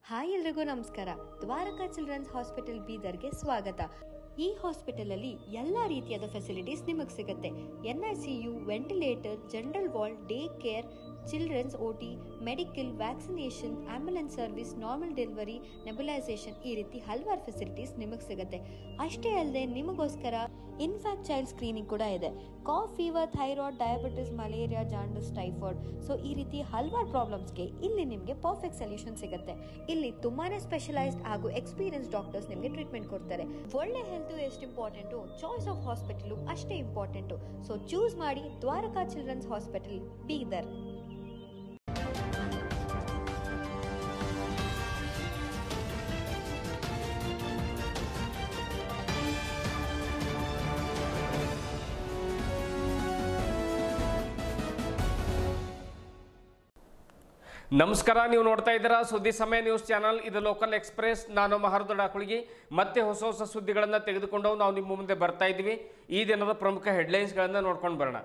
Hi ಎಲ್ರಿಗೂ ನಮಸ್ಕಾರ. Dwarka children's hospital ಬೀದರ್ಗೆ ಸ್ವಾಗತ. ಈ ಹಾಸ್ಪಿಟಲ್ ಅಲ್ಲಿ ಎಲ್ಲ ರೀತಿಯಾದ ಫೆಸಿಲಿಟೀಸ್ ನಿಮಗೆ ಸಿಗುತ್ತೆ. NICU, ventilator, general ward, day care, childrens OT, medical, vaccination, ambulance service, normal delivery, nebulisation, ಈ ರೀತಿ ಹಲವಾರು ಫೆಸಿಲಿಟೀಸ್ ನಿಮಗೆ ಸಿಗುತ್ತೆ. ಅಷ್ಟೇ ಅಲ್ಲದೆ ನಿಮಗೋಸ್ಕರ ಇನ್ಫ್ಯಾಕ್ಟ್ ಚೈಲ್ಡ್ ಸ್ಕ್ರೀನಿಂಗ್ ಕೂಡ ಇದೆ. Cough, fever, thyroid, diabetes, malaria, jaundice, typhoid, so ಈ ರೀತಿ ಹಲವಾರು ಪ್ರಾಬ್ಲಮ್ಸ್ಗೆ ಇಲ್ಲಿ ನಿಮಗೆ ಪರ್ಫೆಕ್ಟ್ ಸೊಲ್ಯೂಷನ್ ಸಿಗುತ್ತೆ. ಇಲ್ಲಿ ತುಂಬಾನೇ ಸ್ಪೆಷಲೈಸ್ಡ್ ಹಾಗೂ ಎಕ್ಸ್ಪೀರಿಯನ್ಸ್ ಡಾಕ್ಟರ್ಸ್ ನಿಮಗೆ ಟ್ರೀಟ್ಮೆಂಟ್ ಕೊಡ್ತಾರೆ. ಒಳ್ಳೆ ಹೆಲ್ತ್ ಎಷ್ಟು ಇಂಪಾರ್ಟೆಂಟು, ಚಾಯ್ಸ್ ಆಫ್ ಹಾಸ್ಪಿಟಲ್ ಅಷ್ಟೇ ಇಂಪಾರ್ಟೆಂಟು. ಸೊ ಚೂಸ್ ಮಾಡಿ ದ್ವಾರಕಾ ಚಿಲ್ಡ್ರನ್ಸ್ ಹಾಸ್ಪಿಟಲ್ ಬೀದರ್. ನಮಸ್ಕಾರ, ನೀವು ನೋಡ್ತಾ ಇದ್ದೀರಾ ಸುದ್ದಿ ಸಮಯ ನ್ಯೂಸ್ ಚಾನಲ್. ಇದು ಲೋಕಲ್ ಎಕ್ಸ್ಪ್ರೆಸ್. ನಾನು ಮಹರ್ದೊಡ್ಡ ಕುಳಗಿ. ಮತ್ತೆ ಹೊಸ ಸುದ್ದಿಗಳನ್ನು ತೆಗೆದುಕೊಂಡು ನಾವು ನಿಮ್ಮ ಮುಂದೆ ಬರ್ತಾ ಇದ್ದೀವಿ. ಈ ದಿನದ ಪ್ರಮುಖ ಹೆಡ್ಲೈನ್ಸ್ಗಳನ್ನು ನೋಡ್ಕೊಂಡು ಬರೋಣ.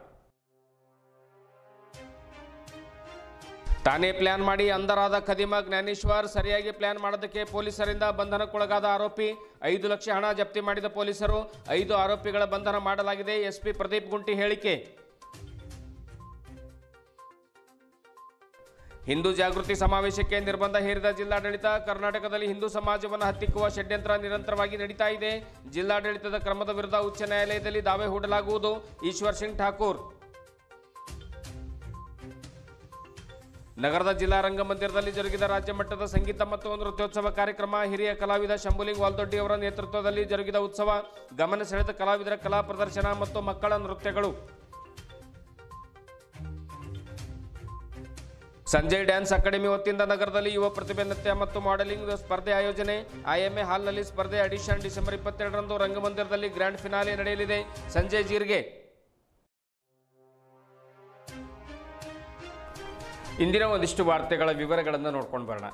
ತಾನೇ ಪ್ಲಾನ್ ಮಾಡಿ ಅಂಧರಾದ ಖದೀಮ ಜ್ಞಾನೇಶ್ವರ್. ಸರಿಯಾಗಿ ಪ್ಲಾನ್ ಮಾಡೋದಕ್ಕೆ ಪೊಲೀಸರಿಂದ ಬಂಧನಕ್ಕೊಳಗಾದ ಆರೋಪಿ. 5 ಲಕ್ಷ ಹಣ ಜಪ್ತಿ ಮಾಡಿದ ಪೊಲೀಸರು. 5 ಆರೋಪಿಗಳ ಬಂಧನ ಮಾಡಲಾಗಿದೆ. SP ಪ್ರದೀಪ್ ಗುಂಟಿ ಹೇಳಿಕೆ. ಹಿಂದೂ ಜಾಗೃತಿ ಸಮಾವೇಶಕ್ಕೆ ನಿರ್ಬಂಧ ಹೇರಿದ ಜಿಲ್ಲಾಡಳಿತ. ಕರ್ನಾಟಕದಲ್ಲಿ ಹಿಂದೂ ಸಮಾಜವನ್ನು ಹತ್ತಿಕ್ಕುವ ಷಡ್ಯಂತ್ರ ನಿರಂತರವಾಗಿ ನಡೀತಾ ಇದೆ. ಜಿಲ್ಲಾಡಳಿತದ ಕ್ರಮದ ವಿರುದ್ಧ ಉಚ್ಚ ನ್ಯಾಯಾಲಯದಲ್ಲಿ ದಾವೆ ಹೂಡಲಾಗುವುದು. ಈಶ್ವರ್ ಸಿಂಗ್ ಠಾಕೂರ್. ನಗರದ ಜಿಲ್ಲಾ ರಂಗಮಂದಿರದಲ್ಲಿ ಜರುಗಿದ ರಾಜ್ಯ ಮಟ್ಟದ ಸಂಗೀತ ಮತ್ತು ನೃತ್ಯೋತ್ಸವ ಕಾರ್ಯಕ್ರಮ. ಹಿರಿಯ ಕಲಾವಿದ ಶಂಭುಲಿಂಗ್ ವಾಲ್ದೊಡ್ಡಿ ಅವರ ನೇತೃತ್ವದಲ್ಲಿ ಜರುಗಿದ ಉತ್ಸವ. ಗಮನ ಸೆಳೆದ ಕಲಾವಿದರ ಕಲಾ ಪ್ರದರ್ಶನ ಮತ್ತು ಮಕ್ಕಳ ನೃತ್ಯಗಳು. ಸಂಜಯ್ ಡ್ಯಾನ್ಸ್ ಅಕಾಡೆಮಿ ವತಿಯಿಂದ ನಗರದಲ್ಲಿ ಯುವ ಪ್ರತಿಭೆ ನೃತ್ಯ ಮತ್ತು ಮಾಡೆಲಿಂಗ್ ಸ್ಪರ್ಧೆ ಆಯೋಜನೆ. IMA ಹಾಲ್ನಲ್ಲಿ ಸ್ಪರ್ಧೆ ಎಡಿಷನ್. ಡಿಸೆಂಬರ್ 22ರಂದು ರಂಗಮಂದಿರದಲ್ಲಿ ಗ್ರ್ಯಾಂಡ್ ಫಿನಾಲೆ ನಡೆಯಲಿದೆ. ಸಂಜಯ್ ಜೀರ್ಗೆ. ಇಂದಿನ ಒಂದಿಷ್ಟು ವಾರ್ತೆಗಳ ವಿವರಗಳನ್ನು ನೋಡ್ಕೊಂಡು ಬರೋಣ.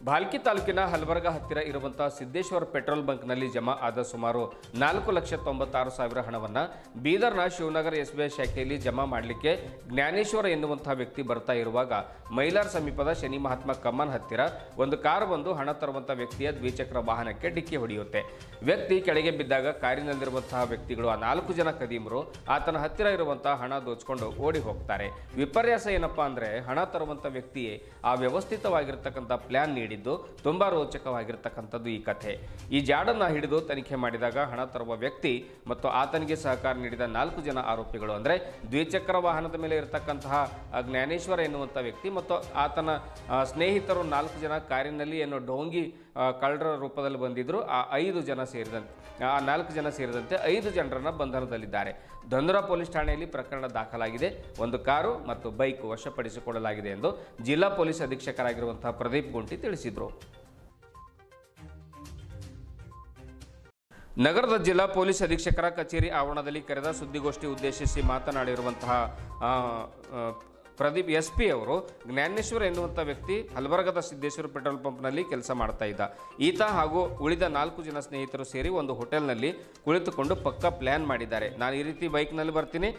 ಭಾಲ್ಕಿ ತಾಲೂಕಿನ ಹಲಬರ್ಗ ಹತ್ತಿರ ಇರುವಂತಹ ಸಿದ್ದೇಶ್ವರ ಪೆಟ್ರೋಲ್ ಬಂಕ್ನಲ್ಲಿ ಜಮಾ ಆದ ಸುಮಾರು 4,96,000 ಹಣವನ್ನು ಬೀದರ್ನ ಶಿವನಗರ SBI ಶಾಖೆಯಲ್ಲಿ ಜಮಾ ಮಾಡಲಿಕ್ಕೆ ಜ್ಞಾನೇಶ್ವರ ಎನ್ನುವಂತಹ ವ್ಯಕ್ತಿ ಬರ್ತಾ ಇರುವಾಗ ಮೈಲಾರ್ ಸಮೀಪದ ಶನಿ ಮಹಾತ್ಮ ಕಮ್ಮನ್ ಹತ್ತಿರ ಒಂದು ಕಾರ್ ಬಂದು ಹಣ ತರುವಂಥ ವ್ಯಕ್ತಿಯ ದ್ವಿಚಕ್ರ ವಾಹನಕ್ಕೆ ಡಿಕ್ಕಿ ಹೊಡೆಯುತ್ತೆ. ವ್ಯಕ್ತಿ ಕೆಳಗೆ ಬಿದ್ದಾಗ ಕಾರಿನಲ್ಲಿರುವಂತಹ ವ್ಯಕ್ತಿಗಳು, ಆ 4 ಜನ ಕದೀಮರು, ಆತನ ಹತ್ತಿರ ಇರುವಂತಹ ಹಣ ದೋಚ್ಕೊಂಡು ಓಡಿ ಹೋಗ್ತಾರೆ. ವಿಪರ್ಯಾಸ ಏನಪ್ಪಾ ಅಂದರೆ, ಹಣ ತರುವಂಥ ವ್ಯಕ್ತಿಯೇ ಆ ವ್ಯವಸ್ಥಿತವಾಗಿರ್ತಕ್ಕಂಥ ಪ್ಲಾನ್ ನೀಡಿದ್ದು ತುಂಬಾ ರೋಚಕವಾಗಿರ್ತಕ್ಕಂಥದ್ದು ಈ ಕಥೆ. ಈ ಜಾಡನ್ನು ಹಿಡಿದು ತನಿಖೆ ಮಾಡಿದಾಗ ಹಣ ತರುವ ವ್ಯಕ್ತಿ ಮತ್ತು ಆತನಿಗೆ ಸಹಕಾರ ನೀಡಿದ 4 ಜನ ಆರೋಪಿಗಳು, ಅಂದರೆ ದ್ವಿಚಕ್ರ ವಾಹನದ ಮೇಲೆ ಇರತಕ್ಕಂತಹ ಜ್ಞಾನೇಶ್ವರ ಎನ್ನುವಂಥ ವ್ಯಕ್ತಿ ಮತ್ತು ಆತನ ಸ್ನೇಹಿತರು 4 ಜನ ಕಾರಿನಲ್ಲಿ ಏನೋ ಡೋಂಗಿ ಕಳ್ಳರ ರೂಪದಲ್ಲಿ ಬಂದಿದ್ರು. ಆ 4 ಜನ ಸೇರಿದಂತೆ 5 ಜನರನ್ನು ಬಂಧನದಲ್ಲಿದ್ದಾರೆ. ಧನುರಾ ಪೊಲೀಸ್ ಠಾಣೆಯಲ್ಲಿ ಪ್ರಕರಣ ದಾಖಲಾಗಿದೆ. ಒಂದು ಕಾರು ಮತ್ತು ಬೈಕ್ ವಶಪಡಿಸಿಕೊಳ್ಳಲಾಗಿದೆ ಎಂದು ಜಿಲ್ಲಾ ಪೊಲೀಸ್ ಅಧೀಕ್ಷಕರಾಗಿರುವಂತಹ ಪ್ರದೀಪ್ ಗುಂಟಿ ತಿಳಿಸಿದರು. ನಗರದ ಜಿಲ್ಲಾ ಪೊಲೀಸ್ ಅಧೀಕ್ಷಕರ ಕಚೇರಿ ಆವರಣದಲ್ಲಿ ಕರೆದ ಸುದ್ದಿಗೋಷ್ಠಿ ಉದ್ದೇಶಿಸಿ ಮಾತನಾಡಿರುವಂತಹ ಪ್ರದೀಪ್ SP ಅವರು, ಜ್ಞಾನೇಶ್ವರ ಎನ್ನುವಂಥ ವ್ಯಕ್ತಿ ಹಲಬರ್ಗದ ಸಿದ್ದೇಶ್ವರ ಪೆಟ್ರೋಲ್ ಪಂಪ್ನಲ್ಲಿ ಕೆಲಸ ಮಾಡ್ತಾ ಇದ್ದ. ಈತ ಹಾಗೂ ಉಳಿದ 4 ಜನ ಸ್ನೇಹಿತರು ಸೇರಿ ಒಂದು ಹೋಟೆಲ್ನಲ್ಲಿ ಕುಳಿತುಕೊಂಡು ಪಕ್ಕ ಪ್ಲ್ಯಾನ್ ಮಾಡಿದ್ದಾರೆ. ನಾನು ಈ ರೀತಿ ಬೈಕ್ನಲ್ಲಿ ಬರ್ತೀನಿ,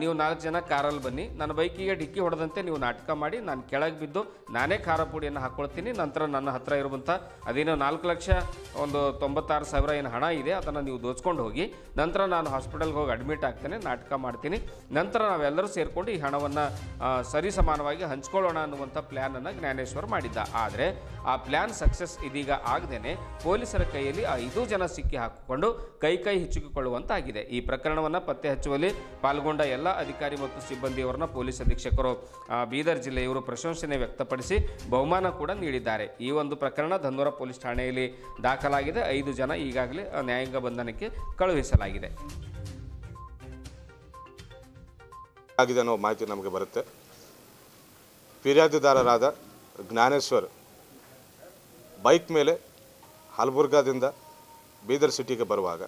ನೀವು 4 ಜನ ಕಾರಲ್ಲಿ ಬನ್ನಿ, ನನ್ನ ಬೈಕಿಗೆ ಡಿಕ್ಕಿ ಹೊಡೆದಂತೆ ನೀವು ನಾಟಕ ಮಾಡಿ ನಾನು ಕೆಳಗೆ ಬಿದ್ದು ನಾನೇ ಖಾರ ಪುಡಿಯನ್ನು ಹಾಕ್ಕೊಳ್ತೀನಿ. ನಂತರ ನನ್ನ ಹತ್ರ ಇರುವಂಥ ಅದೇನೋ 4,96,000 ಏನು ಹಣ ಇದೆ ಅದನ್ನು ನೀವು ದೋಚ್ಕೊಂಡು ಹೋಗಿ, ನಂತರ ನಾನು ಹಾಸ್ಪಿಟಲ್ಗೆ ಹೋಗಿ ಅಡ್ಮಿಟ್ ಆಗ್ತೇನೆ, ನಾಟಕ ಮಾಡ್ತೀನಿ, ನಂತರ ನಾವೆಲ್ಲರೂ ಸೇರಿಕೊಂಡು ಈ ಹಣವನ್ನು ಸರಿ ಸಮಾನವಾಗಿ ಹಂಚ್ಕೊಳ್ಳೋಣ ಅನ್ನುವಂಥ ಪ್ಲ್ಯಾನನ್ನು ಜ್ಞಾನೇಶ್ವರ್ ಮಾಡಿದ್ದ. ಆದರೆ ಆ ಪ್ಲ್ಯಾನ್ ಸಕ್ಸಸ್ ಇದೀಗ ಆಗದೇನೆ ಪೊಲೀಸರ ಕೈಯಲ್ಲಿ ಆ 5 ಜನ ಸಿಕ್ಕಿ ಹಾಕಿಕೊಂಡು ಕೈ ಹಿಚ್ಚಿಕೊಳ್ಳುವಂತಾಗಿದೆ. ಈ ಪ್ರಕರಣವನ್ನು ಪತ್ತೆ ಹಚ್ಚುವಲ್ಲಿ ಪಾಲ್ಗೊಂಡ ಎಲ್ಲ ಅಧಿಕಾರಿ ಮತ್ತು ಸಿಬ್ಬಂದಿಯವರನ್ನ ಪೊಲೀಸ್ ಅಧೀಕ್ಷಕರು ಬೀದರ್ ಜಿಲ್ಲೆಯವರು ಪ್ರಶಂಸನೆ ವ್ಯಕ್ತಪಡಿಸಿ ಬಹುಮಾನ ಕೂಡ ನೀಡಿದ್ದಾರೆ. ಈ ಒಂದು ಪ್ರಕರಣ ಧನುರಾ ಪೊಲೀಸ್ ಠಾಣೆಯಲ್ಲಿ ದಾಖಲಾಗಿದೆ. 5 ಜನ ಈಗಾಗಲೇ ನ್ಯಾಯಾಂಗ ಬಂಧನಕ್ಕೆ ಕಳುಹಿಸಲಾಗಿದೆ ಆಗಿದೆ ಅನ್ನೋ ಮಾಹಿತಿ ನಮಗೆ ಬರುತ್ತೆ. ಫಿರ್ಯಾದಿದಾರರಾದ ಜ್ಞಾನೇಶ್ವರ್ ಬೈಕ್ ಮೇಲೆ ಹಲಬುರ್ಗಾದಿಂದ ಬೀದರ್ ಸಿಟಿಗೆ ಬರುವಾಗ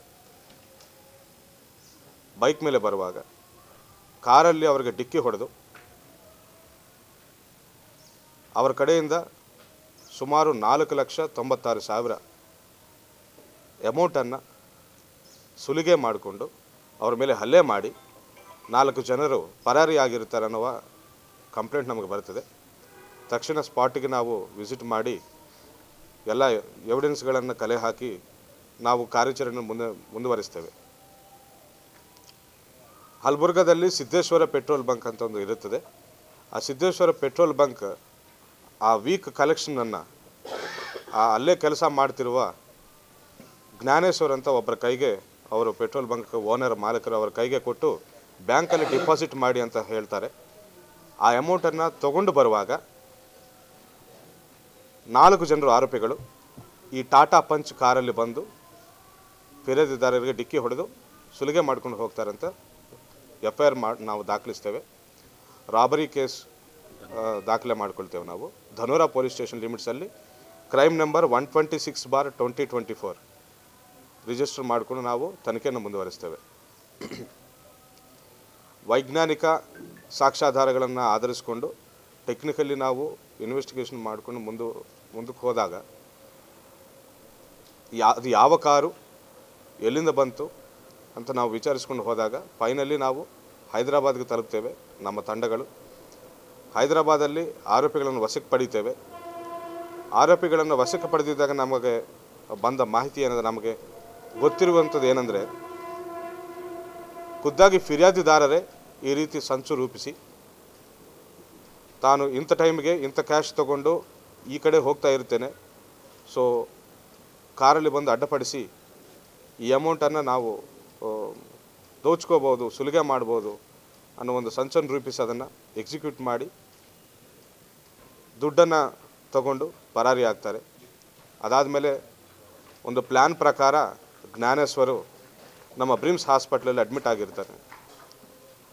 ಕಾರಲ್ಲಿ ಅವರಿಗೆ ಡಿಕ್ಕಿ ಹೊಡೆದು ಅವರ ಕಡೆಯಿಂದ ಸುಮಾರು 4,96,000 ಅಮೌಂಟನ್ನು ಸುಲಿಗೆ ಮಾಡಿಕೊಂಡು ಅವರ ಮೇಲೆ ಹಲ್ಲೆ ಮಾಡಿ 4 ಜನರು ಪರಾರಿಯಾಗಿರ್ತಾರೆ ಅನ್ನುವ ಕಂಪ್ಲೇಂಟ್ ನಮಗೆ ಬರ್ತದೆ. ತಕ್ಷಣ ಸ್ಪಾಟಿಗೆ ನಾವು ವಿಸಿಟ್ ಮಾಡಿ ಎಲ್ಲ ಎವಿಡೆನ್ಸ್ಗಳನ್ನು ಕಲೆ ಹಾಕಿ ನಾವು ಕಾರ್ಯಾಚರಣೆ ಮುಂದುವರಿಸ್ತೇವೆ. ಹಲಬುರ್ಗದಲ್ಲಿ ಸಿದ್ದೇಶ್ವರ ಪೆಟ್ರೋಲ್ ಬಂಕ್ ಅಂತ ಒಂದು ಇರುತ್ತದೆ. ಆ ಸಿದ್ದೇಶ್ವರ ಪೆಟ್ರೋಲ್ ಬಂಕ್ ಆ ವೀಕ್ ಕಲೆಕ್ಷನನ್ನು ಅಲ್ಲೇ ಕೆಲಸ ಮಾಡ್ತಿರುವ ಜ್ಞಾನೇಶ್ವರ್ ಅಂತ ಒಬ್ಬರ ಕೈಗೆ, ಅವರು ಪೆಟ್ರೋಲ್ ಬಂಕ್ ಓನರ್ ಮಾಲೀಕರು ಅವರ ಕೈಗೆ ಕೊಟ್ಟು ಬ್ಯಾಂಕಲ್ಲಿ ಡಿಪಾಸಿಟ್ ಮಾಡಿ ಅಂತ ಹೇಳ್ತಾರೆ. ಆ ಅಮೌಂಟನ್ನು ತಗೊಂಡು ಬರುವಾಗ 4 ಜನರು ಆರೋಪಿಗಳು ಈ ಟಾಟಾ ಪಂಚ್ ಕಾರಲ್ಲಿ ಬಂದು ಫಿರ್ಯಾದಿದಾರರಿಗೆ ಡಿಕ್ಕಿ ಹೊಡೆದು ಸುಲಿಗೆ ಮಾಡ್ಕೊಂಡು ಹೋಗ್ತಾರಂತ FIR ನಾವು ದಾಖಲಿಸ್ತೇವೆ. ರಾಬರಿ ಕೇಸ್ ದಾಖಲೆ ಮಾಡ್ಕೊಳ್ತೇವೆ. ನಾವು ಧನೋರಾ ಪೊಲೀಸ್ ಸ್ಟೇಷನ್ ಲಿಮಿಟ್ಸಲ್ಲಿ ಕ್ರೈಮ್ ನಂಬರ್ 126/2024 ರಿಜಿಸ್ಟರ್ ಮಾಡಿಕೊಂಡು ನಾವು ತನಿಖೆಯನ್ನು ಮುಂದುವರಿಸ್ತೇವೆ. ವೈಜ್ಞಾನಿಕ ಸಾಕ್ಷ್ಯಾಧಾರಗಳನ್ನು ಆಧರಿಸಿಕೊಂಡು ಟೆಕ್ನಿಕಲಿ ನಾವು ಇನ್ವೆಸ್ಟಿಗೇಷನ್ ಮಾಡಿಕೊಂಡು ಮುಂದಕ್ಕೆ ಹೋದಾಗ ಅದು ಯಾವ ಕಾರು ಎಲ್ಲಿಂದ ಬಂತು ಅಂತ ನಾವು ವಿಚಾರಿಸ್ಕೊಂಡು ಹೋದಾಗ ಫೈನಲಿ ನಾವು ಹೈದರಾಬಾದ್ಗೆ ತಲುಪ್ತೇವೆ. ನಮ್ಮ ತಂಡಗಳು ಹೈದರಾಬಾದಲ್ಲಿ ಆರೋಪಿಗಳನ್ನು ವಶಕ್ಕೆ ಪಡಿತೇವೆ. ಆರೋಪಿಗಳನ್ನು ವಶಕ್ಕೆ ಪಡೆದಿದ್ದಾಗ ನಮಗೆ ಬಂದ ಮಾಹಿತಿ ಏನಂದರೆ, ನಮಗೆ ಗೊತ್ತಿರುವಂಥದ್ದು ಏನಂದರೆ, ಖುದ್ದಾಗಿ ಫಿರ್ಯಾದಿದಾರರೇ ಈ ರೀತಿ ಸಂಚು ರೂಪಿಸಿ ತಾನು ಇಂಥ ಟೈಮ್ಗೆ ಇಂಥ ಕ್ಯಾಶ್ ತಗೊಂಡು ಈ ಕಡೆ ಹೋಗ್ತಾ ಇರ್ತೇನೆ, ಸೊ ಕಾರಲ್ಲಿ ಬಂದು ಅಡ್ಡಪಡಿಸಿ ಈ ಅಮೌಂಟನ್ನು ನಾವು ದೋಚ್ಕೋಬೋದು, ಸುಲಿಗೆ ಮಾಡ್ಬೋದು ಅನ್ನೋ ಒಂದು ಸಂಚನ್ನು ರೂಪಿಸಿ ಅದನ್ನು ಎಕ್ಸಿಕ್ಯೂಟ್ ಮಾಡಿ ದುಡ್ಡನ್ನು ತಗೊಂಡು ಪರಾರಿ ಆಗ್ತಾರೆ. ಅದಾದಮೇಲೆ ಒಂದು ಪ್ಲ್ಯಾನ್ ಪ್ರಕಾರ ಜ್ಞಾನೇಶ್ವರು ನಮ್ಮ ಬ್ರಿಮ್ಸ್ ಹಾಸ್ಪಿಟ್ಲಲ್ಲಿ ಅಡ್ಮಿಟ್ ಆಗಿರ್ತಾರೆ.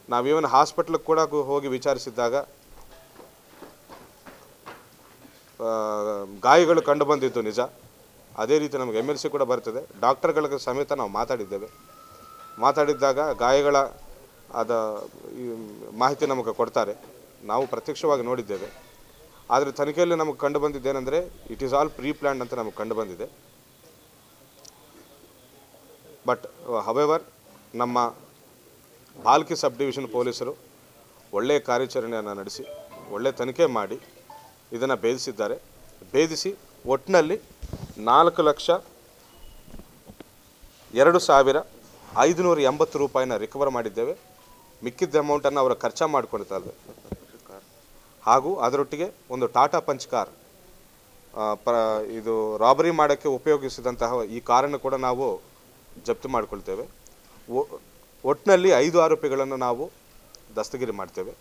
ನಾವು ಇವನ್ ಹಾಸ್ಪಿಟ್ಲಿಗೆ ಕೂಡ ಹೋಗಿ ವಿಚಾರಿಸಿದ್ದಾಗ ಗಾಯಗಳು ಕಂಡು ಬಂದಿದ್ದು ನಿಜ. ಅದೇ ರೀತಿ ನಮಗೆ MLC ಕೂಡ ಬರ್ತದೆ. ಡಾಕ್ಟರ್ಗಳ ಸಮೇತ ನಾವು ಮಾತಾಡಿದ್ದಾಗ ಗಾಯಗಳ ಮಾಹಿತಿ ನಮಗೆ ಕೊಡ್ತಾರೆ. ನಾವು ಪ್ರತ್ಯಕ್ಷವಾಗಿ ನೋಡಿದ್ದೇವೆ. ಆದರೆ ತನಿಖೆಯಲ್ಲಿ ನಮಗೆ ಕಂಡು ಬಂದಿದ್ದೇನೆಂದರೆ, it is all pre planned ಅಂತ ನಮಗೆ ಕಂಡು ಬಂದಿದೆ. ಬಟ್ ಹವೆವರ್ ನಮ್ಮ ಭಾಲ್ಕಿ ಸಬ್ ಡಿವಿಷನ್ ಪೊಲೀಸರು ಒಳ್ಳೆಯ ಕಾರ್ಯಾಚರಣೆಯನ್ನು ನಡೆಸಿ ಒಳ್ಳೆಯ ತನಿಖೆ ಮಾಡಿ ಇದನ್ನು ಭೇದಿಸಿ ಒಟ್ಟಿನಲ್ಲಿ 4,02,580 ರೂಪಾಯಿನ ರಿಕವರ್ ಮಾಡಿದ್ದೇವೆ. ಮಿಕ್ಕಿದ್ದ ಅಮೌಂಟನ್ನು ಅವರು ಖರ್ಚು ಮಾಡಿಕೊಳ್ತಾರೆ. ಹಾಗೂ ಅದರೊಟ್ಟಿಗೆ ಒಂದು ಟಾಟಾ ಪಂಚ್ ಕಾರ್, ಇದು ರಾಬರಿ ಮಾಡೋಕ್ಕೆ ಉಪಯೋಗಿಸಿದಂತಹ ಈ ಕಾರನ್ನು ಕೂಡ ನಾವು ಜಪ್ತಿ ಮಾಡಿಕೊಳ್ತೇವೆ. ಒಟ್ಟಿನಲ್ಲಿ 5 ಆರೋಪಿಗಳನ್ನು ನಾವು ದಸ್ತಗಿರಿ ಮಾಡ್ತೇವೆ.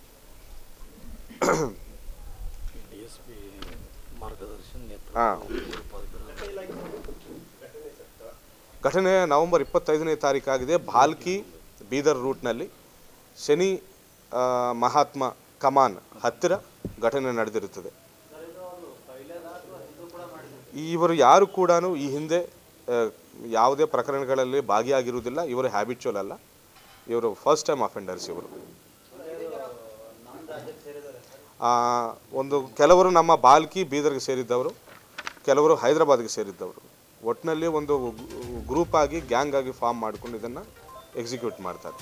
ಘಟನೆ ನವೆಂಬರ್ 25ನೇ ತಾರೀಕಾಗಿದೆ. ಭಾಲ್ಕಿ ಬೀದರ್ ರೂಟ್ನಲ್ಲಿ ಶನಿ ಮಹಾತ್ಮ ಕಮಾನ್ ಹತ್ತಿರ ಘಟನೆ ನಡೆದಿರುತ್ತದೆ. ಇವರು ಯಾರು ಕೂಡ ಈ ಹಿಂದೆ ಯಾವುದೇ ಪ್ರಕರಣಗಳಲ್ಲಿ ಭಾಗಿಯಾಗಿರುವುದಿಲ್ಲ. ಇವರು ಹ್ಯಾಬಿಚುವಲ್ ಅಲ್ಲ, ಇವರು ಫಸ್ಟ್ ಟೈಮ್ ಅಫೆಂಡರ್ಸ್. ಇವರು ಕೆಲವರು ನಮ್ಮ ಭಾಲ್ಕಿ ಬೀದರ್ಗೆ ಸೇರಿದ್ದವರು, ಕೆಲವರು ಹೈದರಾಬಾದ್ಗೆ ಸೇರಿದ್ದವರು. ಒಟ್ಟಿನಲ್ಲಿ ಒಂದು ಗ್ರೂಪ್ ಆಗಿ, ಗ್ಯಾಂಗ್ ಆಗಿ ಫಾರ್ಮ್ ಮಾಡಿಕೊಂಡು ಇದನ್ನು ಎಕ್ಸಿಕ್ಯೂಟ್ ಮಾಡ್ತಾರೆ.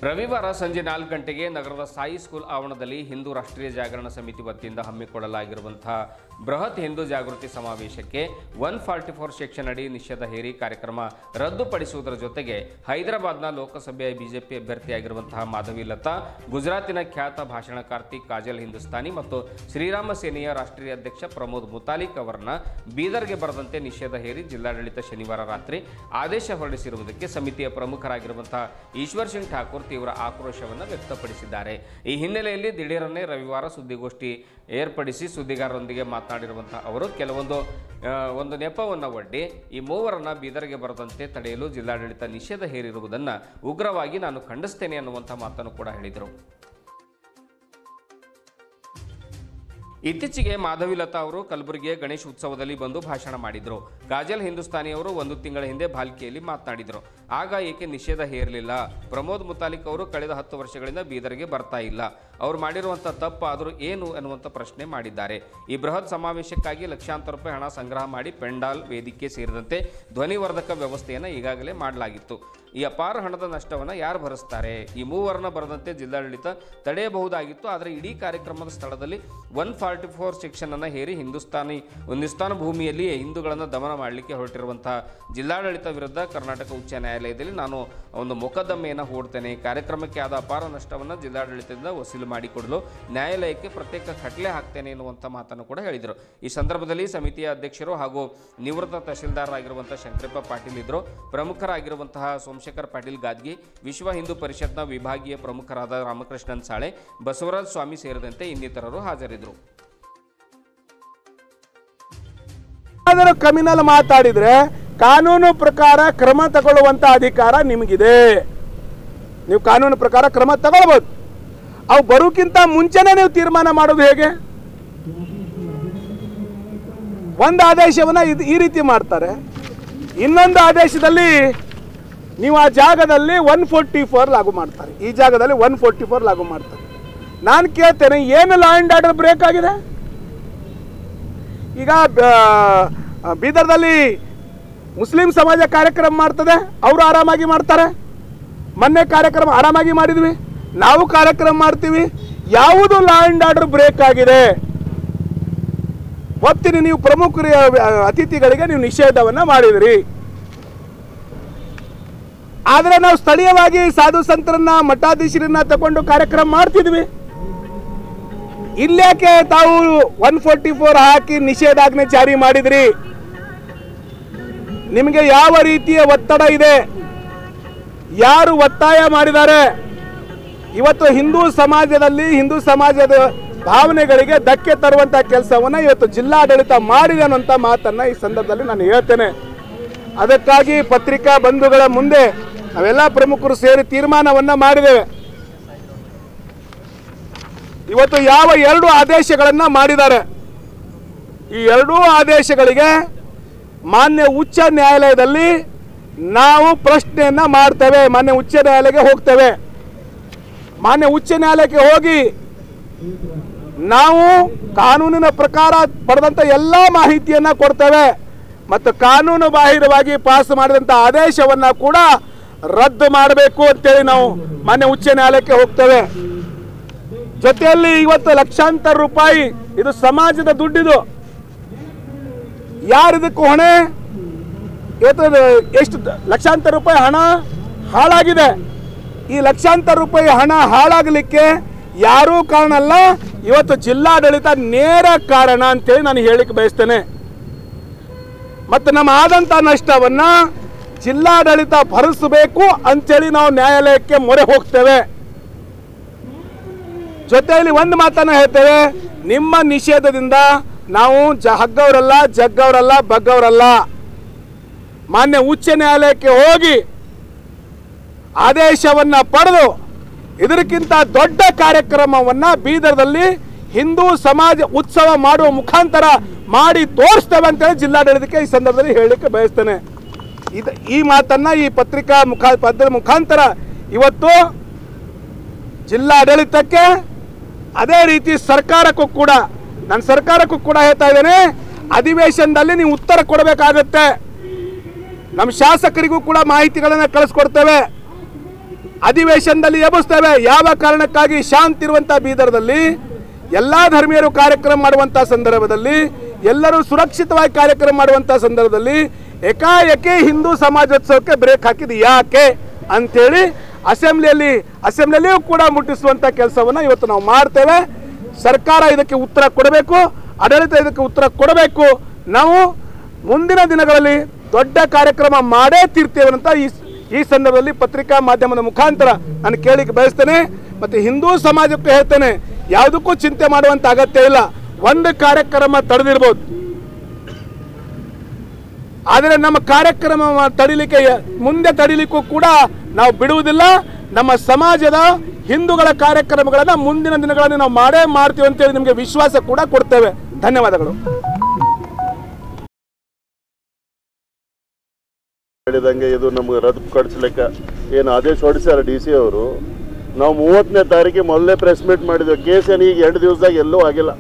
ರವಿವಾರ ಸಂಜೆ 4 ಗಂಟೆಗೆ ನಗರದ ಸಾಯಿ ಸ್ಕೂಲ್ ಆವರಣದಲ್ಲಿ ಹಿಂದೂ ರಾಷ್ಟ್ರೀಯ ಜಾಗರಣ ಸಮಿತಿ ವತಿಯಿಂದ ಹಮ್ಮಿಕೊಳ್ಳಲಾಗಿರುವಂತಹ ಬೃಹತ್ ಹಿಂದೂ ಜಾಗೃತಿ ಸಮಾವೇಶಕ್ಕೆ 144 ಸೆಕ್ಷನ್ ಅಡಿ ನಿಷೇಧ ಹೇರಿ ಕಾರ್ಯಕ್ರಮ ರದ್ದುಪಡಿಸುವುದರ ಜೊತೆಗೆ ಹೈದರಾಬಾದ್ನ ಲೋಕಸಭೆಯ ಬಿಜೆಪಿ ಅಭ್ಯರ್ಥಿಯಾಗಿರುವಂತಹ ಮಾಧವಿ ಲತಾ, ಗುಜರಾತಿನ ಖ್ಯಾತ ಭಾಷಣಕಾರ್ತಿ ಕಾಜಲ್ ಹಿಂದೂಸ್ತಾನಿ ಮತ್ತು ಶ್ರೀರಾಮ ಸೇನೆಯ ರಾಷ್ಟ್ರೀಯ ಅಧ್ಯಕ್ಷ ಪ್ರಮೋದ್ ಮುತಾಲಿಕ್ ಅವರನ್ನ ಬೀದರ್ಗೆ ಬರದಂತೆ ನಿಷೇಧ ಹೇರಿ ಜಿಲ್ಲಾಡಳಿತ ಶನಿವಾರ ರಾತ್ರಿ ಆದೇಶ ಹೊರಡಿಸಿರುವುದಕ್ಕೆ ಸಮಿತಿಯ ಪ್ರಮುಖರಾಗಿರುವಂತಹ ಈಶ್ವರ್ ಸಿಂಗ್ ಠಾಕೂರ್ ತೀವ್ರ ಆಕ್ರೋಶವನ್ನು ವ್ಯಕ್ತಪಡಿಸಿದ್ದಾರೆ. ಈ ಹಿನ್ನೆಲೆಯಲ್ಲಿ ದಿಢೀರನ್ನೇ ರವಿವಾರ ಸುದ್ದಿಗೋಷ್ಠಿ ಏರ್ಪಡಿಸಿ ಸುದ್ದಿಗಾರರೊಂದಿಗೆ ಮಾತನಾಡಿರುವಂತಹ ಅವರು ಒಂದು ನೆಪವನ್ನು ಒಡ್ಡಿ ಈ ಮೂವರನ್ನ ಬೀದರ್ಗೆ ಬರದಂತೆ ತಡೆಯಲು ಜಿಲ್ಲಾಡಳಿತ ನಿಷೇಧ ಹೇರಿರುವುದನ್ನು ಉಗ್ರವಾಗಿ ನಾನು ಖಂಡಿಸ್ತೇನೆ ಅನ್ನುವಂಥ ಮಾತನ್ನು ಕೂಡ ಹೇಳಿದರು. ಇತ್ತೀಚೆಗೆ ಮಾಧವಿ ಲತಾ ಅವರು ಕಲಬುರಗಿಯ ಗಣೇಶ ಉತ್ಸವದಲ್ಲಿ ಬಂದು ಭಾಷಣ ಮಾಡಿದರು. ಕಾಜಲ್ ಹಿಂದೂಸ್ತಾನಿ ಅವರು 1 ತಿಂಗಳ ಹಿಂದೆ ಭಾಲ್ಕಿಯಲ್ಲಿ ಮಾತನಾಡಿದರು. ಆಗ ಏಕೆ ನಿಷೇಧ ಹೇರಲಿಲ್ಲ? ಪ್ರಮೋದ್ ಮುತಾಲಿಕ್ ಅವರು ಕಳೆದ 10 ವರ್ಷಗಳಿಂದ ಬೀದರ್ಗೆ ಬರ್ತಾ ಇಲ್ಲ, ಅವರು ಮಾಡಿರುವಂಥ ತಪ್ಪು ಆದರೂ ಏನು ಎನ್ನುವಂಥ ಪ್ರಶ್ನೆ ಮಾಡಿದ್ದಾರೆ. ಈ ಬೃಹತ್ ಸಮಾವೇಶಕ್ಕಾಗಿ ಲಕ್ಷಾಂತರ ರೂಪಾಯಿ ಹಣ ಸಂಗ್ರಹ ಮಾಡಿ ಪೆಂಡಾಲ್, ವೇದಿಕೆ ಸೇರಿದಂತೆ ಧ್ವನಿವರ್ಧಕ ವ್ಯವಸ್ಥೆಯನ್ನು ಈಗಾಗಲೇ ಮಾಡಲಾಗಿತ್ತು. ಈ ಅಪಾರ ಹಣದ ನಷ್ಟವನ್ನು ಯಾರು ಭರಿಸ್ತಾರೆ? ಈ ಮೂವರನ್ನ ಬರದಂತೆ ಜಿಲ್ಲಾಡಳಿತ ತಡೆಯಬಹುದಾಗಿತ್ತು. ಆದರೆ ಇಡೀ ಕಾರ್ಯಕ್ರಮದ ಸ್ಥಳದಲ್ಲಿ 144 ಸೆಕ್ಷನನ್ನು ಹೇರಿ ಹಿಂದೂಸ್ತಾನ ಭೂಮಿಯಲ್ಲಿ ಹಿಂದೂಗಳನ್ನು ದಮನ ಮಾಡಲಿಕ್ಕೆ ಹೊರಟಿರುವಂತಹ ಜಿಲ್ಲಾಡಳಿತ ವಿರುದ್ಧ ಕರ್ನಾಟಕ ಉಚ್ಚ ನ್ಯಾಯಾಲಯದಲ್ಲಿ ನಾನು ಒಂದು ಮೊಕದ್ದಮೆಯನ್ನು ಹೂಡ್ತೇನೆ. ಕಾರ್ಯಕ್ರಮಕ್ಕೆ ಆದ ಅಪಾರ ನಷ್ಟವನ್ನು ಜಿಲ್ಲಾಡಳಿತದಿಂದ ವಸೂಲು ಮಾಡಿಕೊಡಲು ನ್ಯಾಯಾಲಯಕ್ಕೆ ಪ್ರತ್ಯೇಕ ಖಟ್ಲೆ ಹಾಕ್ತೇನೆ ಎನ್ನುವಂಥ ಮಾತನ್ನು ಕೂಡ ಹೇಳಿದರು. ಈ ಸಂದರ್ಭದಲ್ಲಿ ಸಮಿತಿಯ ಅಧ್ಯಕ್ಷರು ಹಾಗೂ ನಿವೃತ್ತ ತಹಶೀಲ್ದಾರ್ ಆಗಿರುವಂಥ ಶಂಕರಪ್ಪ ಪಾಟೀಲ್ ಇದ್ದರು. ಪ್ರಮುಖರಾಗಿರುವಂತಹ ಸೋಮಶೇಖರ್ ಪಾಟೀಲ್ ಗಾದ್ಗಿ, ವಿಶ್ವ ಹಿಂದೂ ಪರಿಷತ್ನ ವಿಭಾಗೀಯ ಪ್ರಮುಖರಾದ ರಾಮಕೃಷ್ಣನ್ ಸಾಳೆ, ಬಸವರಾಜ್ ಸ್ವಾಮಿ ಸೇರಿದಂತೆ ಇನ್ನಿತರರು ಹಾಜರಿದ್ದರು. ಕ್ರಿಮಿನಲ್ ಮಾತಾಡಿದ್ರೆ ಕಾನೂನು ಪ್ರಕಾರ ಕ್ರಮ ತಗೊಳ್ಳುವಂತ ಅಧಿಕಾರ ನಿಮಗಿದೆ. ನೀವು ಕಾನೂನು ಪ್ರಕಾರ ಕ್ರಮ ತಗೊಳ್ಬಹುದು. ಅವು ಬರೋಕ್ಕಿಂತ ಮುಂಚೆನೆ ನೀವು ತೀರ್ಮಾನ ಮಾಡೋದು ಹೇಗೆ? ಒಂದು ಆದೇಶವನ್ನ ಈ ರೀತಿ ಮಾಡ್ತಾರೆ, ಇನ್ನೊಂದು ಆದೇಶದಲ್ಲಿ ನೀವು ಆ ಜಾಗದಲ್ಲಿ 144 ಲಾಗು ಮಾಡ್ತಾರೆ, ಈ ಜಾಗದಲ್ಲಿ 144 ಲಾಗು ಮಾಡ್ತಾರೆ. ನಾನು ಕೇಳ್ತೇನೆ, ಏನು ಲಾ ಆ್ಯಂಡ್ ಆರ್ಡರ್ ಬ್ರೇಕ್ ಆಗಿದೆ? ಈಗ ಬೀದರ್ದಲ್ಲಿ ಮುಸ್ಲಿಂ ಸಮಾಜ ಕಾರ್ಯಕ್ರಮ ಮಾಡ್ತದೆ, ಅವರು ಆರಾಮಾಗಿ ಮಾಡ್ತಾರೆ. ಮೊನ್ನೆ ಕಾರ್ಯಕ್ರಮ ಆರಾಮಾಗಿ ಮಾಡಿದ್ವಿ, ನಾವು ಕಾರ್ಯಕ್ರಮ ಮಾಡ್ತೀವಿ. ಯಾವುದು ಲಾ ಆ್ಯಂಡ್ ಆರ್ಡರ್ ಬ್ರೇಕ್ ಆಗಿದೆ? ಒಪ್ತೀನಿ, ನೀವು ಪ್ರಮುಖ ಅತಿಥಿಗಳಿಗೆ ನೀವು ನಿಷೇಧವನ್ನು ಮಾಡಿದ್ರಿ. ಆದರೆ ನಾವು ಸ್ಥಳೀಯವಾಗಿ ಸಾಧು ಸಂತರನ್ನ, ಮಠಾಧೀಶರನ್ನ ತಗೊಂಡು ಕಾರ್ಯಕ್ರಮ ಮಾಡ್ತಿದ್ವಿ. ಇಲ್ಲೇಕೆ ತಾವು 144 ಹಾಕಿ ನಿಷೇಧಾಜ್ಞೆ ಜಾರಿ ಮಾಡಿದ್ರಿ? ನಿಮಗೆ ಯಾವ ರೀತಿಯ ಒತ್ತಡ ಇದೆ? ಯಾರು ಒತ್ತಾಯ ಮಾಡಿದ್ದಾರೆ? ಇವತ್ತು ಹಿಂದೂ ಸಮಾಜದಲ್ಲಿ ಹಿಂದೂ ಸಮಾಜದ ಭಾವನೆಗಳಿಗೆ ಧಕ್ಕೆ ತರುವಂತಹ ಕೆಲಸವನ್ನ ಇವತ್ತು ಜಿಲ್ಲಾಡಳಿತ ಮಾಡಿದೆ ಅನ್ನುವಂಥ ಮಾತನ್ನ ಈ ಸಂದರ್ಭದಲ್ಲಿ ನಾನು ಹೇಳ್ತೇನೆ. ಅದಕ್ಕಾಗಿ ಪತ್ರಿಕಾ ಬಂಧುಗಳ ಮುಂದೆ ನಾವೆಲ್ಲ ಪ್ರಮುಖರು ಸೇರಿ ತೀರ್ಮಾನವನ್ನ ಮಾಡಿದ್ದೇವೆ. ಇವತ್ತು ಯಾವ 2 ಆದೇಶಗಳನ್ನ ಮಾಡಿದ್ದಾರೆ, ಈ 2 ಆದೇಶಗಳಿಗೆ ಮಾನ್ಯ ಉಚ್ಚ ನ್ಯಾಯಾಲಯದಲ್ಲಿ ನಾವು ಪ್ರಶ್ನೆಯನ್ನ ಮಾಡ್ತೇವೆ. ಮಾನ್ಯ ಉಚ್ಚ ನ್ಯಾಯಾಲಯಕ್ಕೆ ಹೋಗ್ತೇವೆ. ಮಾನ್ಯ ಉಚ್ಚ ನ್ಯಾಯಾಲಯಕ್ಕೆ ಹೋಗಿ ನಾವು ಕಾನೂನಿನ ಪ್ರಕಾರ ಪಡೆದಂತ ಎಲ್ಲ ಮಾಹಿತಿಯನ್ನ ಕೊಡ್ತೇವೆ ಮತ್ತು ಕಾನೂನು ಬಾಹಿರವಾಗಿ ಪಾಸ್ ಮಾಡಿದಂತ ಆದೇಶವನ್ನ ಕೂಡ ರದ್ದು ಮಾಡಬೇಕು ಅಂತೇಳಿ ನಾವು ಮಾನ್ಯ ಉಚ್ಚ ನ್ಯಾಯಾಲಯಕ್ಕೆ ಹೋಗ್ತೇವೆ. ಜೊತೆಯಲ್ಲಿ ಇವತ್ತು ಲಕ್ಷಾಂತರ ರೂಪಾಯಿ ಇದು ಸಮಾಜದ ದುಡ್ಡಿದು. ಯಾರಿದಕ್ಕೂ ಹೊಣೆ? ಇವತ್ತು ಎಷ್ಟು ಲಕ್ಷಾಂತರ ರೂಪಾಯಿ ಹಣ ಹಾಳಾಗಿದೆ. ಈ ಲಕ್ಷಾಂತರ ರೂಪಾಯಿ ಹಣ ಹಾಳಾಗಲಿಕ್ಕೆ ಯಾರೂ ಕಾರಣ ಅಲ್ಲ, ಇವತ್ತು ಜಿಲ್ಲಾಡಳಿತ ನೇರ ಕಾರಣ ಅಂತೇಳಿ ನಾನು ಹೇಳಿಕ್ಕೆ ಬಯಸ್ತೇನೆ. ಮತ್ತು ನಮ್ಮ ಆದಂಥ ನಷ್ಟವನ್ನ ಜಿಲ್ಲಾಡಳಿತ ಭರಿಸಬೇಕು ಅಂತೇಳಿ ನಾವು ನ್ಯಾಯಾಲಯಕ್ಕೆ ಮೊರೆ ಹೋಗ್ತೇವೆ. ಜೊತೆಯಲ್ಲಿ ಒಂದು ಮಾತನ್ನ ಹೇಳ್ತೇವೆ, ನಿಮ್ಮ ನಿಷೇಧದಿಂದ ನಾವು ಹಗ್ಗವರಲ್ಲ, ಜಗ್ಗವರಲ್ಲ, ಬಗ್ಗವರಲ್ಲ. ಮಾನ್ಯ ಉಚ್ಚ ನ್ಯಾಯಾಲಯಕ್ಕೆ ಹೋಗಿ ಆದೇಶವನ್ನ ಪಡೆದು ಇದಕ್ಕಿಂತ ದೊಡ್ಡ ಕಾರ್ಯಕ್ರಮವನ್ನ ಬೀದರ್ದಲ್ಲಿ ಹಿಂದೂ ಸಮಾಜ ಉತ್ಸವ ಮಾಡುವ ಮುಖಾಂತರ ಮಾಡಿ ತೋರಿಸ್ತೇವೆ ಅಂತೇಳಿ ಜಿಲ್ಲಾಡಳಿತಕ್ಕೆ ಈ ಸಂದರ್ಭದಲ್ಲಿ ಹೇಳಲಿಕ್ಕೆ ಬಯಸ್ತೇನೆ. ಈ ಮಾತನ್ನ ಈ ಪತ್ರಿಕಾ ಮುಖಾಂತರ ಇವತ್ತು ಜಿಲ್ಲಾಡಳಿತಕ್ಕೆ, ಅದೇ ರೀತಿ ಸರ್ಕಾರಕ್ಕೂ ಕೂಡ, ನಾನು ಸರ್ಕಾರಕ್ಕೂ ಕೂಡ ಹೇಳ್ತಾ ಇದ್ದೇನೆ, ಅಧಿವೇಶನದಲ್ಲಿ ನೀವು ಉತ್ತರ ಕೊಡಬೇಕಾಗತ್ತೆ. ನಮ್ಮ ಶಾಸಕರಿಗೂ ಕೂಡ ಮಾಹಿತಿಗಳನ್ನು ಕಳಿಸ್ಕೊಡ್ತೇವೆ, ಅಧಿವೇಶನದಲ್ಲಿ ಎಬ್ಬಿಸ್ತೇವೆ. ಯಾವ ಕಾರಣಕ್ಕಾಗಿ ಶಾಂತಿ ಇರುವಂತಹ ಬೀದರ್ದಲ್ಲಿ ಎಲ್ಲಾ ಧರ್ಮೀಯರು ಕಾರ್ಯಕ್ರಮ ಮಾಡುವಂತಹ ಸಂದರ್ಭದಲ್ಲಿ, ಎಲ್ಲರೂ ಸುರಕ್ಷಿತವಾಗಿ ಕಾರ್ಯಕ್ರಮ ಮಾಡುವಂತಹ ಸಂದರ್ಭದಲ್ಲಿ ಏಕಾಏಕಿ ಹಿಂದೂ ಸಮಾಜೋತ್ಸವಕ್ಕೆ ಬ್ರೇಕ್ ಹಾಕಿದ್ದು ಯಾಕೆ ಅಂತೇಳಿ ಅಸೆಂಬ್ಲಿಯಲ್ಲಿಯೂ ಕೂಡ ಮುಟ್ಟಿಸುವಂತ ಕೆಲಸವನ್ನ ಇವತ್ತು ನಾವು ಮಾಡ್ತೇವೆ. ಸರ್ಕಾರ ಇದಕ್ಕೆ ಉತ್ತರ ಕೊಡಬೇಕು, ಆಡಳಿತ ಇದಕ್ಕೆ ಉತ್ತರ ಕೊಡಬೇಕು. ನಾವು ಮುಂದಿನ ದಿನಗಳಲ್ಲಿ ದೊಡ್ಡ ಕಾರ್ಯಕ್ರಮ ಮಾಡೇ ತೀರ್ತೇವೆ ಅಂತ ಈ ಸಂದರ್ಭದಲ್ಲಿ ಪತ್ರಿಕಾ ಮಾಧ್ಯಮದ ಮುಖಾಂತರ ನಾನು ಕೇಳಿಕ್ಕೆ ಬಯಸ್ತೇನೆ. ಮತ್ತೆ ಹಿಂದೂ ಸಮಾಜಕ್ಕೆ ಹೇಳ್ತೇನೆ, ಯಾವುದಕ್ಕೂ ಚಿಂತೆ ಮಾಡುವಂತ ಅಗತ್ಯ ಇಲ್ಲ. ಒಂದು ಕಾರ್ಯಕ್ರಮ ತಡೆದಿರ್ಬೋದು, ಆದರೆ ನಮ್ಮ ಕಾರ್ಯಕ್ರಮ ಮುಂದೆ ತಡಿಲಿಕ್ಕೂ ಕೂಡ ನಾವು ಬಿಡುವುದಿಲ್ಲ. ನಮ್ಮ ಸಮಾಜದ ಹಿಂದೂಗಳ ಕಾರ್ಯಕ್ರಮಗಳನ್ನು ಮುಂದಿನ ದಿನಗಳಲ್ಲಿ ನಾವು ಮಾಡೇ ಮಾಡ್ತೀವಿ ಅಂತೇಳಿ ನಿಮಗೆ ವಿಶ್ವಾಸ ಕೂಡ ಕೊಡ್ತೇವೆ. ಧನ್ಯವಾದಗಳು. ಹೇಳಿದಂಗೆ ಇದು ನಮ್ಗೆ ರದ್ದುಪಡಿಸ್ಲಿಕ್ಕೆ ಏನು ಆದೇಶ ಹೊಡಿಸ್ಯಾರ DC ಅವರು. ನಾವು 30ನೇ ತಾರೀಕಿಗೆ ಮೊದಲೇ ಪ್ರೆಸ್ ಮೀಟ್ ಮಾಡಿದ್ವಿ. ಕೇಸ್ ಏನು ಈಗ 2 ದಿವಸದಾಗ ಎಲ್ಲೂ ಆಗಿಲ್ಲ.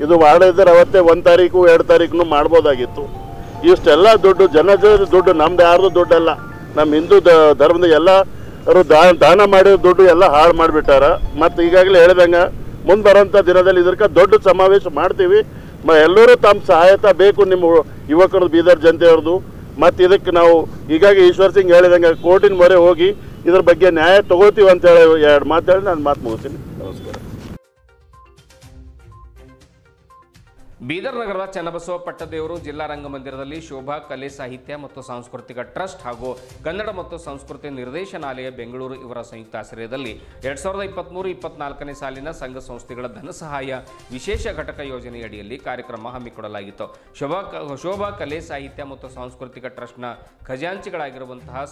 ಇದು ಮಾಡಿದ್ರೆ ಅವತ್ತೇ 1 ತಾರೀಕು 2 ತಾರೀಕು ಮಾಡ್ಬೋದಾಗಿತ್ತು. ಇಷ್ಟೆಲ್ಲ ದುಡ್ಡು ದುಡ್ಡು ನಮ್ದು ಯಾರ್ದು ದುಡ್ಡಲ್ಲ. ನಮ್ಮ ಹಿಂದೂ ಧರ್ಮದ ಎಲ್ಲರೂ ದಾನ ಮಾಡಿರೋ ದುಡ್ಡು ಎಲ್ಲ ಹಾಳು ಮಾಡಿಬಿಟ್ಟಾರ. ಮತ್ತು ಈಗಾಗಲೇ ಹೇಳ್ದಂಗೆ ಮುಂದೆ ಬರೋಂಥ ದಿನದಲ್ಲಿ ಇದಕ್ಕೆ ದೊಡ್ಡ ಸಮಾವೇಶ ಮಾಡ್ತೀವಿ. ಎಲ್ಲರೂ ತಮ್ಮ ಸಹಾಯತ ಬೇಕು ನಿಮ್ಮ ಯುವಕರದ್ದು, ಬೀದರ್ ಜನತೆಯವ್ರದ್ದು. ಮತ್ತು ಇದಕ್ಕೆ ನಾವು ಹೀಗಾಗಿ ಈಶ್ವರ್ ಸಿಂಗ್ ಹೇಳಿದಂಗೆ ಕೋರ್ಟಿನ ಮೊರೆ ಹೋಗಿ ಇದ್ರ ಬಗ್ಗೆ ನ್ಯಾಯ ತಗೋತೀವಿ ಅಂತೇಳಿ 2 ಮಾತಾಡಿ ನಾನು ಮಾತು ಮುಗಿಸ್ತೀನಿ. ನಮಸ್ಕಾರ. ಬೀದರ್ ನಗರದ ಚನ್ನಬಸವ ಪಟ್ಟದೇವರು ಜಿಲ್ಲಾ ರಂಗಮಂದಿರದಲ್ಲಿ ಶೋಭಾ ಕಲೆ ಸಾಹಿತ್ಯ ಮತ್ತು ಸಾಂಸ್ಕೃತಿಕ ಟ್ರಸ್ಟ್ ಹಾಗೂ ಕನ್ನಡ ಮತ್ತು ಸಂಸ್ಕೃತಿ ನಿರ್ದೇಶನಾಲಯ ಬೆಂಗಳೂರು ಇವರ ಸಂಯುಕ್ತ ಆಶ್ರಯದಲ್ಲಿ 2023-24ನೇ ಸಾಲಿನ ಸಂಘ ಸಂಸ್ಥೆಗಳ ಧನ ಸಹಾಯ ವಿಶೇಷ ಘಟಕ ಯೋಜನೆಯಡಿಯಲ್ಲಿ ಕಾರ್ಯಕ್ರಮ ಹಮ್ಮಿಕೊಳ್ಳಲಾಗಿತ್ತು. ಶೋಭಾ ಕಲೆ ಸಾಹಿತ್ಯ ಮತ್ತು ಸಾಂಸ್ಕೃತಿಕ ಟ್ರಸ್ಟ್ನ ಖಜಾಂಚಿಗಳಾಗಿರುವಂತಹ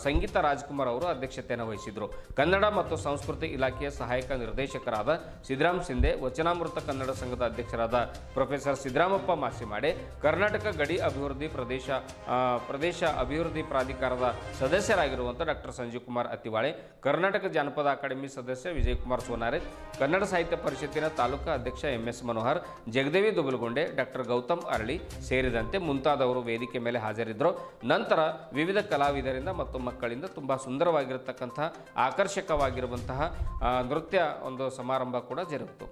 ಸಂಗೀತ ರಾಜ್ಕುಮಾರ್ ಅವರು ಅಧ್ಯಕ್ಷತೆಯನ್ನು ವಹಿಸಿದರು. ಕನ್ನಡ ಮತ್ತು ಸಂಸ್ಕೃತಿ ಇಲಾಖೆಯ ಸಹಾಯಕ ನಿರ್ದೇಶಕರಾದ ಸಿದ್ದರಾಮ್ ಸಿಂಧೆ, ವಚನಾಮೃತ ಕನ್ನಡ ಸಂಘದ ಅಧ್ಯಕ್ಷರಾದ ಪ್ರೊಫೆಸರ್ ಸಿದ್ದರಾಮಪ್ಪ ಮಾಸಿಮಾಡೆ, ಕರ್ನಾಟಕ ಗಡಿ ಅಭಿವೃದ್ಧಿ ಪ್ರದೇಶ ಅಭಿವೃದ್ಧಿ ಪ್ರಾಧಿಕಾರದ ಸದಸ್ಯರಾಗಿರುವಂಥ ಡಾಕ್ಟರ್ ಸಂಜೀವ್ ಕುಮಾರ್ ಅತ್ತಿವಾಳೆ, ಕರ್ನಾಟಕ ಜಾನಪದ ಅಕಾಡೆಮಿ ಸದಸ್ಯ ವಿಜಯಕುಮಾರ್ ಸೋನಾರೆ, ಕನ್ನಡ ಸಾಹಿತ್ಯ ಪರಿಷತ್ತಿನ ತಾಲೂಕಾ ಅಧ್ಯಕ್ಷ MS ಮನೋಹರ್, ಜಗದೇವಿ ದುಬಲಗುಂಡೆ, ಡಾಕ್ಟರ್ ಗೌತಮ್ ಅರಳಿ ಸೇರಿದಂತೆ ಮುಂತಾದವರು ವೇದಿಕೆ ಮೇಲೆ ಹಾಜರಿದ್ದರು. ನಂತರ ವಿವಿಧ ಕಲಾವಿದರಿಂದ ಮತ್ತು ಮಕ್ಕಳಿಂದ ತುಂಬ ಸುಂದರವಾಗಿರತಕ್ಕಂಥ ಆಕರ್ಷಕವಾಗಿರುವಂತಹ ನೃತ್ಯ ಒಂದು ಸಮಾರಂಭ ಕೂಡ ಜರುಗಿತು.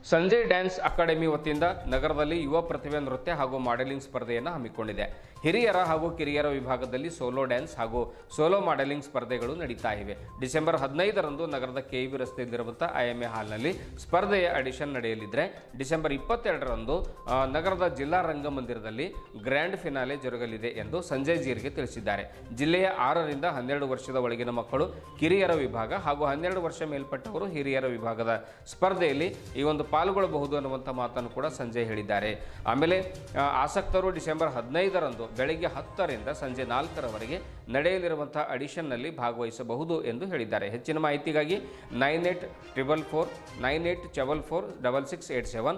ಸಂಜಯ್ ಡ್ಯಾನ್ಸ್ ಅಕಾಡೆಮಿ ವತಿಯಿಂದ ನಗರದಲ್ಲಿ ಯುವ ಪ್ರತಿಭೆ ನೃತ್ಯ ಹಾಗೂ ಮಾಡೆಲಿಂಗ್ ಸ್ಪರ್ಧೆಯನ್ನು ಹಮ್ಮಿಕೊಂಡಿದೆ. ಹಿರಿಯರ ಹಾಗೂ ಕಿರಿಯರ ವಿಭಾಗದಲ್ಲಿ ಸೋಲೋ ಡ್ಯಾನ್ಸ್ ಹಾಗೂ ಸೋಲೋ ಮಾಡೆಲಿಂಗ್ ಸ್ಪರ್ಧೆಗಳು ನಡೀತಾ ಇವೆ. ಡಿಸೆಂಬರ್ 15ರಂದು ನಗರದ ಕೆಇಬಿ ರಸ್ತೆಯಲ್ಲಿರುವಂಥ IMA ಹಾಲ್ನಲ್ಲಿ ಸ್ಪರ್ಧೆಯ ಆಡಿಷನ್ ನಡೆಯಲಿದ್ದರೆ ಡಿಸೆಂಬರ್ 22ರಂದು ನಗರದ ಜಿಲ್ಲಾ ರಂಗಮಂದಿರದಲ್ಲಿ ಗ್ರ್ಯಾಂಡ್ ಫಿನಾಲೆ ಜರುಗಲಿದೆ ಎಂದು ಸಂಜಯ್ ಜೀರ್ಗೆ ತಿಳಿಸಿದ್ದಾರೆ. ಜಿಲ್ಲೆಯ 6ರಿಂದ 12 ವರ್ಷದ ಒಳಗಿನ ಮಕ್ಕಳು ಕಿರಿಯರ ವಿಭಾಗ ಹಾಗೂ 12 ವರ್ಷ ಮೇಲ್ಪಟ್ಟವರು ಹಿರಿಯರ ವಿಭಾಗದ ಸ್ಪರ್ಧೆಯಲ್ಲಿ ಈ ಒಂದು ಪಾಲ್ಗೊಳ್ಳಬಹುದು ಅನ್ನುವಂಥ ಮಾತನ್ನು ಕೂಡ ಸಂಜಯ್ ಹೇಳಿದ್ದಾರೆ. ಆಮೇಲೆ ಆಸಕ್ತರು ಡಿಸೆಂಬರ್ 15ರಂದು ಬೆಳಗ್ಗೆ 10ರಿಂದ ಸಂಜೆ 4ರವರೆಗೆ ನಡೆಯಲಿರುವಂಥ ಆಡಿಷನ್ನಲ್ಲಿ ಭಾಗವಹಿಸಬಹುದು ಎಂದು ಹೇಳಿದ್ದಾರೆ. ಹೆಚ್ಚಿನ ಮಾಹಿತಿಗಾಗಿ 984498446687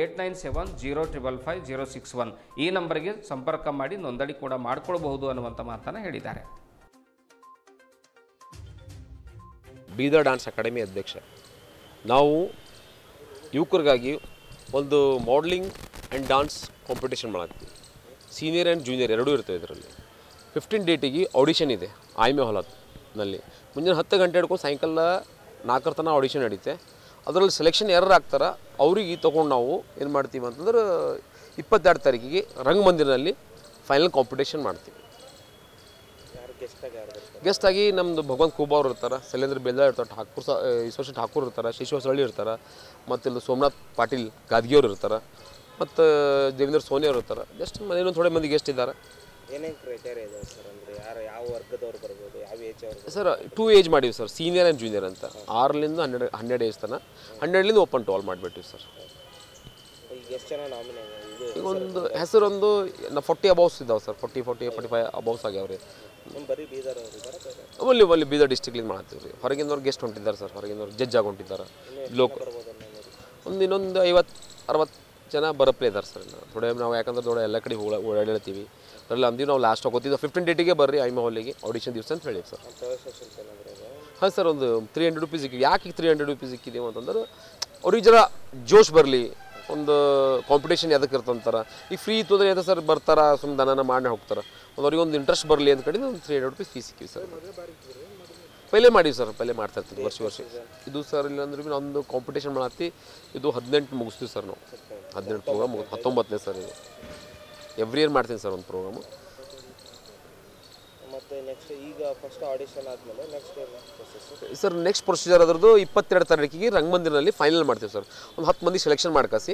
8970555061 ಈ ನಂಬರ್ಗೆ ಸಂಪರ್ಕ ಮಾಡಿ ನೋಂದಣಿ ಕೂಡ ಮಾಡಿಕೊಳ್ಳಬಹುದು ಅನ್ನುವಂಥ ಮಾತನ್ನು ಹೇಳಿದ್ದಾರೆ. ಬೀದರ್ ಡ್ಯಾನ್ಸ್ ಅಕಾಡೆಮಿ ಅಧ್ಯಕ್ಷ. ನಾವು ಯುವಕರಿಗಾಗಿ ಒಂದು ಮಾಡಲಿಂಗ್ ಆ್ಯಂಡ್ ಡ್ಯಾನ್ಸ್ ಕಾಂಪಿಟೇಷನ್ ಮಾಡ್ತೀವಿ. ಸೀನಿಯರ್ ಆ್ಯಂಡ್ ಜೂನಿಯರ್ ಎರಡೂ ಇರ್ತವೆ. ಇದರಲ್ಲಿ 15 ಡೇಟಿಗೆ ಆಡಿಷನ್ ಇದೆ IMA ಹಾಲ್ನಲ್ಲಿ. ಮುಂಜಾನೆ 10 ಗಂಟೆ ಹಿಡ್ಕೊಂಡು ಸಾಯಂಕಾಲ 4 ತನಕ ಆಡಿಷನ್ ನಡೀತೆ. ಅದರಲ್ಲಿ ಸೆಲೆಕ್ಷನ್ ಯಾರು ಆಗ್ತಾರೆ ಅವ್ರಿಗೆ ತೊಗೊಂಡು ನಾವು ಏನು ಮಾಡ್ತೀವಿ ಅಂತಂದ್ರೆ 22 ತಾರೀಕಿಗೆ ರಂಗಮಂದಿರದಲ್ಲಿ ಫೈನಲ್ ಕಾಂಪಿಟೇಷನ್ ಮಾಡ್ತೀವಿ. ಗೆಸ್ಟ್ ಆಗಿ ನಮ್ಮದು ಭಗವಂತ ಖೂಬಾ ಅವ್ರು ಇರ್ತಾರೆ, ಶೈಲೇಂದ್ರ ಬೇಲ್ದಾರ್ ಇರ್ತಾರೆ, ಈಶ್ವರ ಠಾಕೂರ್ ಇರ್ತಾರೆ, ಶಿಶು ಸಳ್ಳಿ ಇರ್ತಾರೆ, ಮತ್ತು ಇಲ್ಲಿ ಸೋಮನಾಥ್ ಪಾಟೀಲ್ ಗಾದ್ಗಿಯವ್ರು ಇರ್ತಾರೆ, ಮತ್ತು ದೇವೇಂದ್ರ ಸೋನಿ ಅವರು ಇರ್ತಾರೆ. ಜಸ್ಟ್ ಇನ್ನೊಂದು ಥೋಡೆ ಮಂದಿ ಗೆಸ್ಟ್ ಇದ್ದಾರೆ. ಏನೇನು ಕ್ರೈಟೇರಿಯಾ ಇದೆ ಸರ್? ಅಂದರೆ ಯಾವ ವರ್ಗದವ್ರು ಬರ್ಬೋದು, ಯಾವ ಏಜ್ ಅವರು? ಸರ್ 2 ಏಜ್ ಮಾಡೀವಿ ಸರ್, ಸೀನಿಯರ್ ಆ್ಯಂಡ್ ಜೂನಿಯರ್ ಅಂತ. 6ರಿಂದ 12 ಏಜ್ ತನಕ, 12ರಿಂದ ಓಪನ್ ಟು ಆಲ್ ಮಾಡಿಬಿಟ್ಟಿವಿ ಸರ್. ಈಗ ಎಷ್ಟು ಜನ ನಾಮಿನಿ? ಈಗ ಒಂದು ಹೆಸರೊಂದು 40 ಅಬೌವ್ಸ್ ಇದ್ದಾವೆ ಸರ್, 45 ಅಬೌವ್ಸ್ ಆಗ್ಯಾವ್ರಿ. ಬರೀ ಬೀದರ್ ಅವರು ಇದ್ದಾರೆ? ಅಲ್ಲಿ ಬೀದರ್ ಡಿಸ್ಟ್ರಿಕ್ಲಿಂದ ಮಾಡ್ತೀವಿ ರೀ. ಹೊರಗಿನವ್ರು ಗೆಸ್ಟ್ ಹೊಂಟಿದ್ದಾರೆ ಸರ್, ಹೊರಗಿನವ್ರು ಜಡ್ಜ್ ಆಗಿ ಹೊಂಟಿದ್ದಾರೆ. ಇನ್ನೊಂದು 50-60 ಜನ ಬರಪ್ಲೇ ಇದ್ದಾರೆ ಸರ್. ಥೋಡೆ ನಾವು ಯಾಕಂದ್ರೆ ಥೋಡೆ ಎಲ್ಲ ಕಡೆ ಓಡಾಡಿರ್ತೀವಿ. ಅದರಲ್ಲಿ ಅಂದಿವಿ ನಾವು ಲಾಸ್ಟ್ ಹೋಗ್ತಿದ್ದೆ 15 ಡೇಟಿಗೆ ಬರ್ರಿ IMA ಹಾಲಿಗೆ ಆಡಿಷನ್ ದಿವಸ ಅಂತ ಹೇಳಿ ಸರ್. ಹಾಂ ಸರ್, ಒಂದು 300 ರೂಪೀಸ್ ಸಿಕ್ಕಿದೆ. ಯಾಕೆ 300 ರೂಪೀಸ್ ಸಿಕ್ಕಿದೀವಿ ಅಂತಂದ್ರೆ ಅವ್ರಿಗೆ ಜರ ಜೋಶ್ ಬರಲಿ, ಒಂದು ಕಾಂಪಿಟೇಷನ್ ಯಾವುದಕ್ಕೆ ಇರ್ತಂತಾರೆ. ಈಗ ಫ್ರೀ ಇತ್ತು ಅಂದರೆ ಸರ್ ಬರ್ತಾರೆ, ಸುಮ್ಮನೆ ದನನ ಮಾಡಿ ಹೋಗ್ತಾರೆ. ಅವ್ರಿಗೆ ಒಂದು ಇಂಟ್ರೆಸ್ಟ್ ಬರಲಿ ಅಂತ ಕಡೆ ಒಂದು 300 ರೂಪೀಸ್ ಫೀಸ್ ಸಿಕ್ಕಿವಿ ಸರ್. ಪೈಲೇ ಮಾಡೀವಿ ಸರ್, ಪೈಲೇ ಮಾಡ್ತಾ ಇರ್ತೀವಿ ವರ್ಷ. ಇದು ಸರ್ ಇಲ್ಲ ಅಂದ್ರೆ ಭೀ ನಮ್ಮದು ಕಾಂಪಿಟೇಷನ್ ಮಾಡತ್ತಿ. ಇದು 18 ಮುಗಿಸ್ತೀವಿ ಸರ್ ನಾವು. 18 ಪ್ರೋಗ್ರಾಮ್ 19ನೇ ಸರ್ ಇದು. ಎವ್ರಿ ಇಯರ್ ಮಾಡ್ತೀನಿ ಸರ್ ಒಂದು ಪ್ರೋಗ್ರಾಮು. ಮತ್ತು ನೆಕ್ಸ್ಟ್ ಈಗ ಫಸ್ಟ್ ಆಡಿಷನ್ ಆದಮೇಲೆ ನೆಕ್ಸ್ಟ್ ಸರ್ ನೆಕ್ಸ್ಟ್ ಪ್ರೊಸೀಜರ್ ಅದರದ್ದು 22 ತಾರೀಕಿಗೆ ರಂಗಮಂದಿರದಲ್ಲಿ ಫೈನಲ್ ಮಾಡ್ತೀವಿ ಸರ್. ಒಂದು 10 ಮಂದಿ ಸೆಲೆಕ್ಷನ್ ಮಾಡ್ಕಸಿ,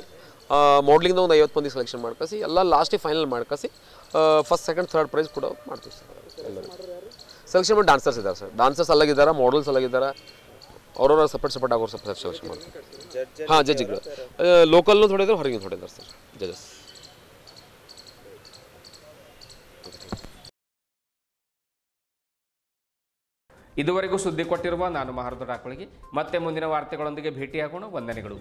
ಮಾಡಲಿಂಗ್ನ ಒಂದು 50 ಮಂದಿ ಸೆಲೆಕ್ಷನ್ ಮಾಡ್ಕಸಿ, ಎಲ್ಲ ಲಾಸ್ಟಿಗೆ ಫೈನಲ್ ಮಾಡ್ಕಸಿ ಫಸ್ಟ್ ಸೆಕೆಂಡ್ ಥರ್ಡ್ ಪ್ರೈಸ್ ಕೂಡ ಮಾಡ್ತೀವಿ ಸರ್. ಎಲ್ಲರೂ ಸೆಲೆಕ್ಷನ್ ಮಾಡಿ ಡಾನ್ಸರ್ಸ್ ಇದ್ದಾರೆ ಸರ್. ಡಾನ್ಸರ್ಸ್ ಅಲ್ಲಾಗಿದ್ದಾರೆ, ಮಾಡಲ್ಸ್ ಅಲ್ಲಾಗಿದ್ದಾರೆ. ಅವ್ರವ್ರ ಸಪ್ರೇಟ್ ಆಗೋರು ಸಪ್ರೇಟ್ ಸೆಲೆಕ್ಷನ್ ಮಾಡ್ತೀವಿ. ಹಾಂ, ಜಡ್ಜ್ಗಳು ಲೋಕಲ್ನು ಹೊಡೆದ್ರೆ, ಹೊರಗಿನ ಹೊಡೆದಾರೆ ಸರ್ ಜಜಸ್. ಇದುವರೆಗೂ ಸುದ್ದಿ ಕೊಟ್ಟಿರುವ ನಾನು ಮಹಾರುದ್ರ ಡಾಕಳಿಗೆ ಮತ್ತೆ ಮುಂದಿನ ವಾರ್ತೆಗಳೊಂದಿಗೆ ಭೇಟಿಯಾಗೋಣ. ವಂದನೆಗಳು.